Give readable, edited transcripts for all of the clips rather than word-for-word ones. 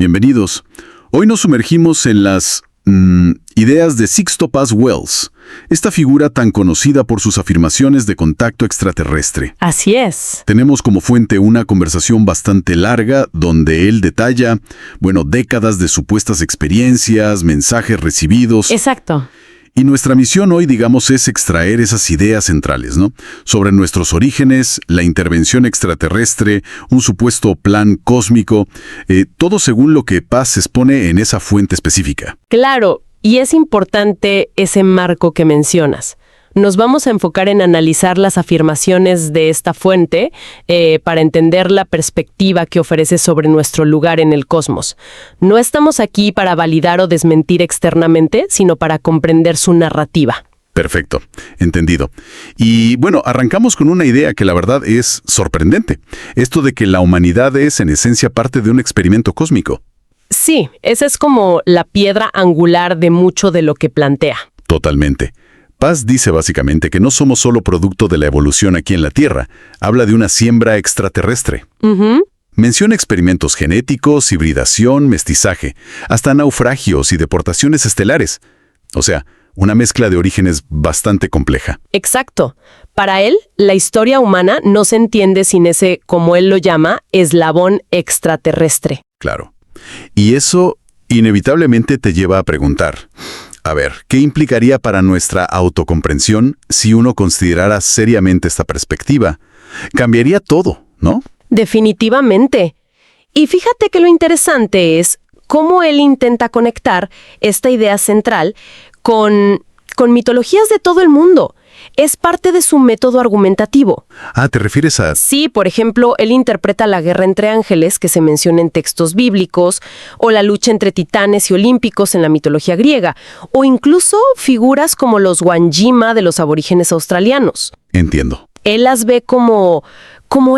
Bienvenidos. Hoy nos sumergimos en las ideas de Sixto Paz Wells, esta figura tan conocida por sus afirmaciones de contacto extraterrestre. Así es. Tenemos como fuente una conversación bastante larga donde él detalla, décadas de supuestas experiencias, mensajes recibidos. Exacto. Y nuestra misión hoy, es extraer esas ideas centrales, ¿no? Sobre nuestros orígenes, la intervención extraterrestre, un supuesto plan cósmico, todo según lo que Paz expone en esa fuente específica. Claro, y es importante ese marco que mencionas. Nos vamos a enfocar en analizar las afirmaciones de esta fuente para entender la perspectiva que ofrece sobre nuestro lugar en el cosmos. No estamos aquí para validar o desmentir externamente, sino para comprender su narrativa. Perfecto, entendido. Y arrancamos con una idea que la verdad es sorprendente. Esto de que la humanidad es en esencia parte de un experimento cósmico. Sí, esa es como la piedra angular de mucho de lo que plantea. Totalmente. Paz dice básicamente que no somos solo producto de la evolución aquí en la Tierra. Habla de una siembra extraterrestre. Menciona experimentos genéticos, hibridación, mestizaje, hasta naufragios y deportaciones estelares. O sea, una mezcla de orígenes bastante compleja. Exacto. Para él, la historia humana no se entiende sin ese, como él lo llama, eslabón extraterrestre. Claro. Y eso inevitablemente te lleva a preguntar, ¿qué implicaría para nuestra autocomprensión si uno considerara seriamente esta perspectiva? Cambiaría todo, ¿no? Definitivamente. Y fíjate que lo interesante es cómo él intenta conectar esta idea central con mitologías de todo el mundo. Es parte de su método argumentativo. Ah, ¿te refieres a...? Sí, por ejemplo, él interpreta la guerra entre ángeles, que se menciona en textos bíblicos, o la lucha entre titanes y olímpicos en la mitología griega, o incluso figuras como los Wanyima de los aborígenes australianos. Entiendo. Él las ve como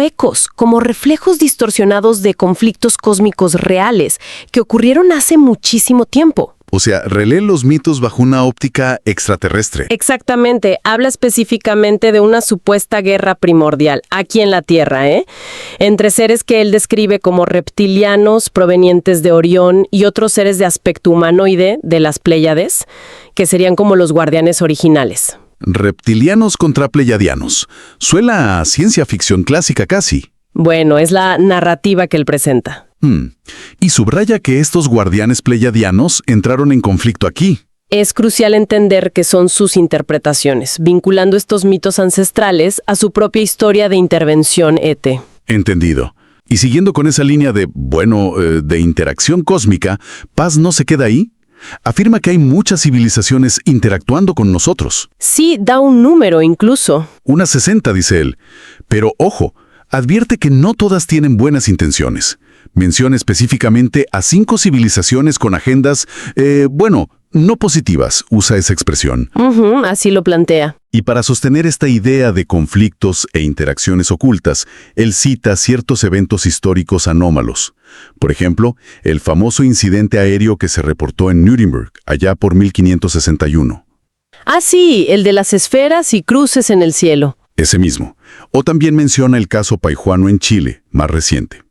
ecos, como reflejos distorsionados de conflictos cósmicos reales que ocurrieron hace muchísimo tiempo. O sea, relee los mitos bajo una óptica extraterrestre. Exactamente. Habla específicamente de una supuesta guerra primordial, aquí en la Tierra, entre seres que él describe como reptilianos provenientes de Orión y otros seres de aspecto humanoide de las Pléyades, que serían como los guardianes originales. Reptilianos contra pleyadianos. Suena a ciencia ficción clásica casi. Bueno, es la narrativa que él presenta. Y subraya que estos guardianes pleyadianos entraron en conflicto aquí. Es crucial entender que son sus interpretaciones, vinculando estos mitos ancestrales a su propia historia de intervención ET. Entendido. Y siguiendo con esa línea de interacción cósmica, Paz no se queda ahí. Afirma que hay muchas civilizaciones interactuando con nosotros. Sí, da un número incluso. Unas 60, dice él. Pero ojo, advierte que no todas tienen buenas intenciones. Menciona específicamente a 5 civilizaciones con agendas, no positivas, usa esa expresión. Así lo plantea. Y para sostener esta idea de conflictos e interacciones ocultas, él cita ciertos eventos históricos anómalos. Por ejemplo, el famoso incidente aéreo que se reportó en Nuremberg, allá por 1561. Ah, sí, el de las esferas y cruces en el cielo. Ese mismo. O también menciona el caso Paijuano en Chile, más reciente.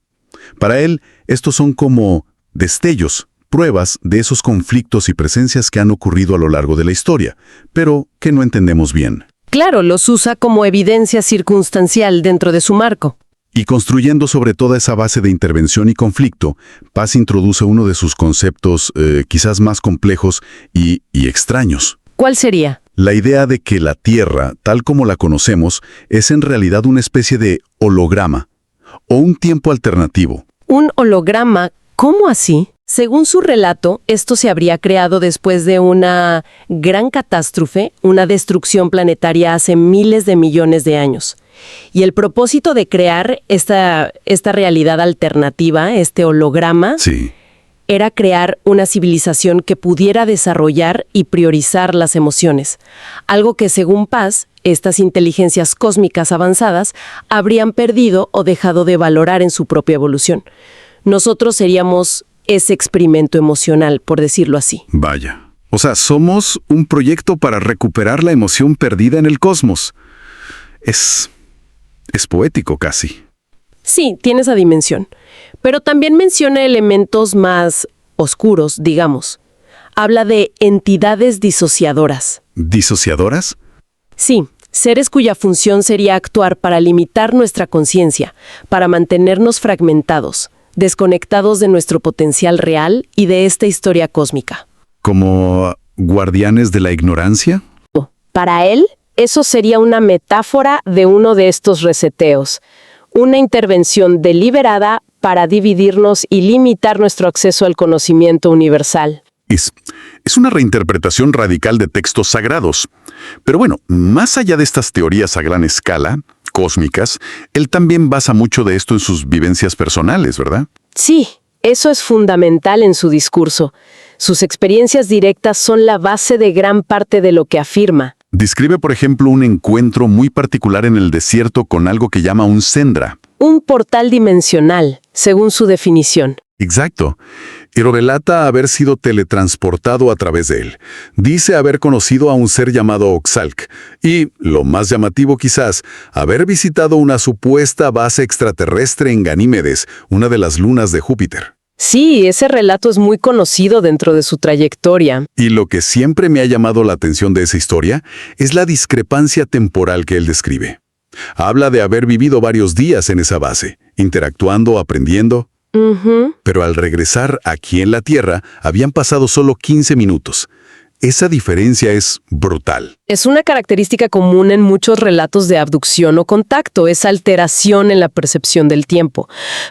Para él, estos son como destellos, pruebas de esos conflictos y presencias que han ocurrido a lo largo de la historia, pero que no entendemos bien. Claro, los usa como evidencia circunstancial dentro de su marco. Y construyendo sobre toda esa base de intervención y conflicto, Paz introduce uno de sus conceptos quizás más complejos y extraños. ¿Cuál sería? La idea de que la Tierra, tal como la conocemos, es en realidad una especie de holograma o un tiempo alternativo. ¿Un holograma? ¿Cómo así? Según su relato, esto se habría creado después de una gran catástrofe, una destrucción planetaria hace miles de millones de años. Y el propósito de crear esta realidad alternativa, este holograma, sí, era crear una civilización que pudiera desarrollar y priorizar las emociones. Algo que, según Paz, estas inteligencias cósmicas avanzadas habrían perdido o dejado de valorar en su propia evolución. Nosotros seríamos ese experimento emocional, por decirlo así. Vaya. O sea, somos un proyecto para recuperar la emoción perdida en el cosmos. Es poético casi. Sí, tiene esa dimensión. Pero también menciona elementos más oscuros, digamos. Habla de entidades disociadoras. ¿Disociadoras? Sí, seres cuya función sería actuar para limitar nuestra conciencia, para mantenernos fragmentados, desconectados de nuestro potencial real y de esta historia cósmica. ¿Como guardianes de la ignorancia? Para él, eso sería una metáfora de uno de estos reseteos, una intervención deliberada para dividirnos y limitar nuestro acceso al conocimiento universal. Es una reinterpretación radical de textos sagrados. Pero bueno, más allá de estas teorías a gran escala, cósmicas, él también basa mucho de esto en sus vivencias personales, ¿verdad? Sí, eso es fundamental en su discurso. Sus experiencias directas son la base de gran parte de lo que afirma. Describe, por ejemplo, un encuentro muy particular en el desierto con algo que llama un sendra. Un portal dimensional, según su definición. Exacto. Y relata haber sido teletransportado a través de él. Dice haber conocido a un ser llamado Oxalc y, lo más llamativo quizás, haber visitado una supuesta base extraterrestre en Ganímedes, una de las lunas de Júpiter. Sí, ese relato es muy conocido dentro de su trayectoria. Y lo que siempre me ha llamado la atención de esa historia es la discrepancia temporal que él describe. Habla de haber vivido varios días en esa base, interactuando, aprendiendo. Pero al regresar aquí en la Tierra, habían pasado solo 15 minutos. Esa diferencia es brutal. Es una característica común en muchos relatos de abducción o contacto, esa alteración en la percepción del tiempo.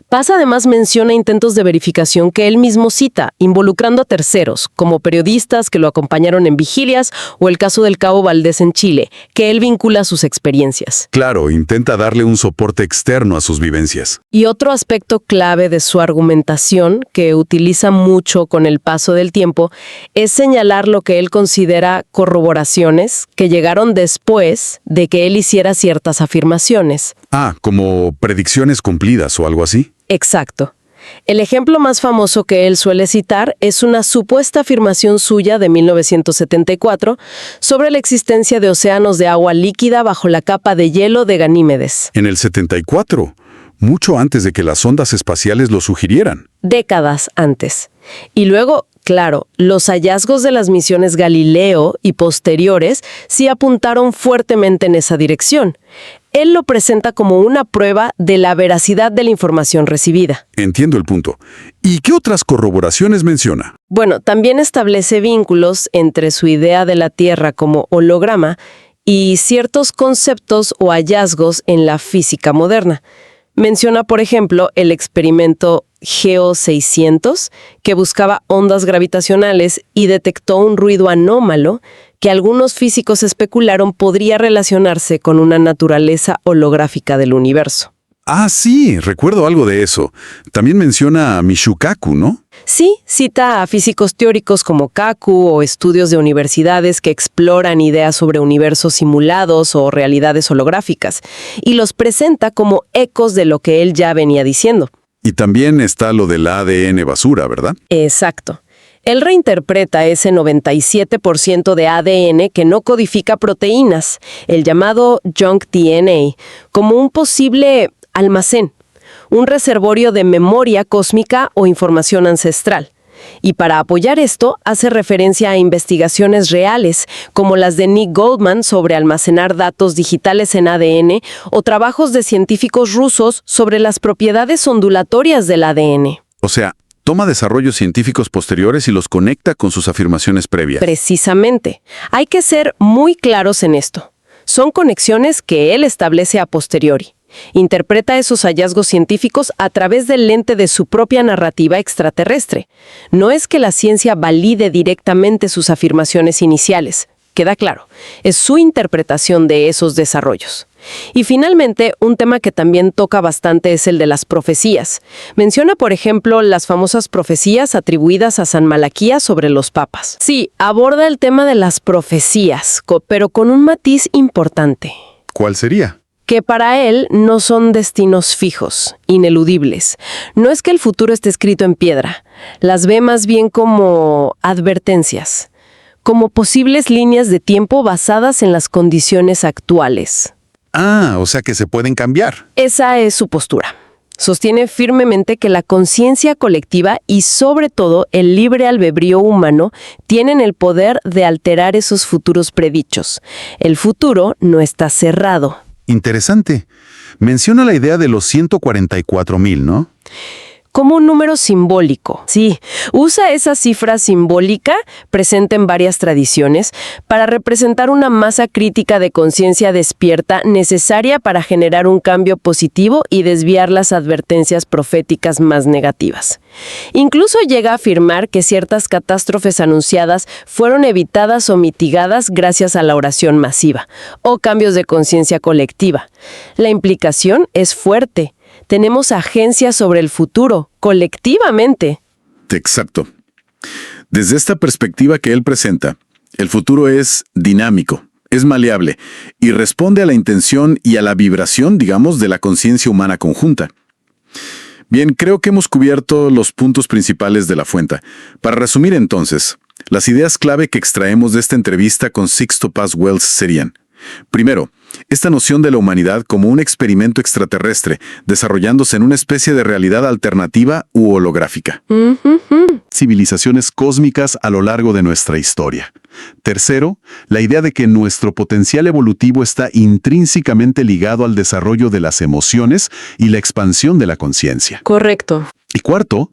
Paz además menciona intentos de verificación que él mismo cita, involucrando a terceros, como periodistas que lo acompañaron en vigilias o el caso del Cabo Valdés en Chile, que él vincula a sus experiencias. Claro, intenta darle un soporte externo a sus vivencias. Y otro aspecto clave de su argumentación, que utiliza mucho con el paso del tiempo, es señalar lo que él considera corroboraciones que llegaron después de que él hiciera ciertas afirmaciones. Como predicciones cumplidas o algo así. Exacto. El ejemplo más famoso que él suele citar es una supuesta afirmación suya de 1974 sobre la existencia de océanos de agua líquida bajo la capa de hielo de Ganímedes. En el 74, mucho antes de que las ondas espaciales lo sugirieran. Décadas antes. Y luego, claro, los hallazgos de las misiones Galileo y posteriores sí apuntaron fuertemente en esa dirección. Él lo presenta como una prueba de la veracidad de la información recibida. Entiendo el punto. ¿Y qué otras corroboraciones menciona? Bueno, también establece vínculos entre su idea de la Tierra como holograma y ciertos conceptos o hallazgos en la física moderna. Menciona, por ejemplo, el experimento GEO 600, que buscaba ondas gravitacionales y detectó un ruido anómalo que algunos físicos especularon podría relacionarse con una naturaleza holográfica del universo. Sí, recuerdo algo de eso. También menciona a Michio Kaku, ¿no? Sí, cita a físicos teóricos como Kaku o estudios de universidades que exploran ideas sobre universos simulados o realidades holográficas, y los presenta como ecos de lo que él ya venía diciendo. Y también está lo del ADN basura, ¿verdad? Exacto. Él reinterpreta ese 97% de ADN que no codifica proteínas, el llamado junk DNA, como un posible almacén, un reservorio de memoria cósmica o información ancestral. Y para apoyar esto, hace referencia a investigaciones reales, como las de Nick Goldman sobre almacenar datos digitales en ADN, o trabajos de científicos rusos sobre las propiedades ondulatorias del ADN. O sea, toma desarrollos científicos posteriores y los conecta con sus afirmaciones previas. Precisamente. Hay que ser muy claros en esto. Son conexiones que él establece a posteriori. Interpreta esos hallazgos científicos a través del lente de su propia narrativa extraterrestre. No es que la ciencia valide directamente sus afirmaciones iniciales. Queda claro, es su interpretación de esos desarrollos. Y finalmente, un tema que también toca bastante es el de las profecías. Menciona, por ejemplo, las famosas profecías atribuidas a San Malaquías sobre los papas. Sí, aborda el tema de las profecías, pero con un matiz importante. ¿Cuál sería? Que para él no son destinos fijos, ineludibles. No es que el futuro esté escrito en piedra. Las ve más bien como advertencias, como posibles líneas de tiempo basadas en las condiciones actuales. O sea que se pueden cambiar. Esa es su postura. Sostiene firmemente que la conciencia colectiva y sobre todo el libre albedrío humano tienen el poder de alterar esos futuros predichos. El futuro no está cerrado. Interesante. Menciona la idea de los 144,000, ¿no? Como un número simbólico. Sí, usa esa cifra simbólica, presente en varias tradiciones, para representar una masa crítica de conciencia despierta necesaria para generar un cambio positivo y desviar las advertencias proféticas más negativas. Incluso llega a afirmar que ciertas catástrofes anunciadas fueron evitadas o mitigadas gracias a la oración masiva, o cambios de conciencia colectiva. La implicación es fuerte. Tenemos agencia sobre el futuro, colectivamente. Exacto. Desde esta perspectiva que él presenta, el futuro es dinámico, es maleable y responde a la intención y a la vibración, digamos, de la conciencia humana conjunta. Bien, creo que hemos cubierto los puntos principales de la fuente. Para resumir entonces, las ideas clave que extraemos de esta entrevista con Sixto Paz Wells serían: primero, esta noción de la humanidad como un experimento extraterrestre, desarrollándose en una especie de realidad alternativa u holográfica. Civilizaciones cósmicas a lo largo de nuestra historia. Tercero, la idea de que nuestro potencial evolutivo está intrínsecamente ligado al desarrollo de las emociones y la expansión de la conciencia. Correcto. Y cuarto,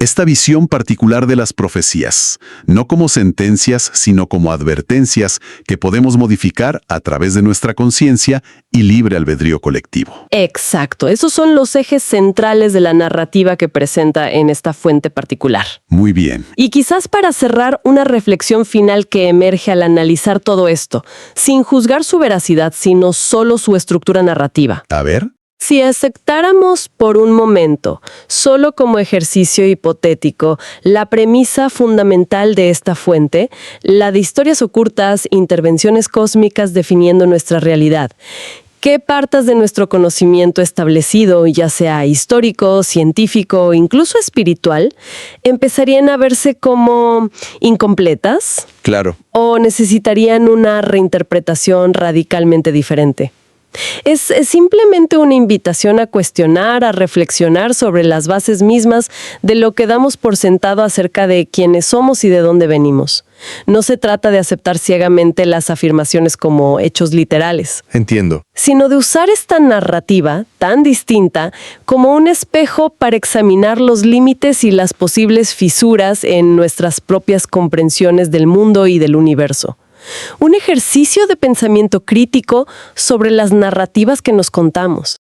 esta visión particular de las profecías, no como sentencias, sino como advertencias que podemos modificar a través de nuestra conciencia y libre albedrío colectivo. Exacto. Esos son los ejes centrales de la narrativa que presenta en esta fuente particular. Muy bien. Y quizás para cerrar, una reflexión final que emerge al analizar todo esto, sin juzgar su veracidad, sino solo su estructura narrativa. A ver. Si aceptáramos por un momento, solo como ejercicio hipotético, la premisa fundamental de esta fuente, la de historias ocultas, intervenciones cósmicas definiendo nuestra realidad, ¿qué partes de nuestro conocimiento establecido, ya sea histórico, científico, incluso espiritual, empezarían a verse como incompletas? Claro. ¿O necesitarían una reinterpretación radicalmente diferente? Es simplemente una invitación a cuestionar, a reflexionar sobre las bases mismas de lo que damos por sentado acerca de quiénes somos y de dónde venimos. No se trata de aceptar ciegamente las afirmaciones como hechos literales. Entiendo. Sino de usar esta narrativa tan distinta como un espejo para examinar los límites y las posibles fisuras en nuestras propias comprensiones del mundo y del universo. Un ejercicio de pensamiento crítico sobre las narrativas que nos contamos.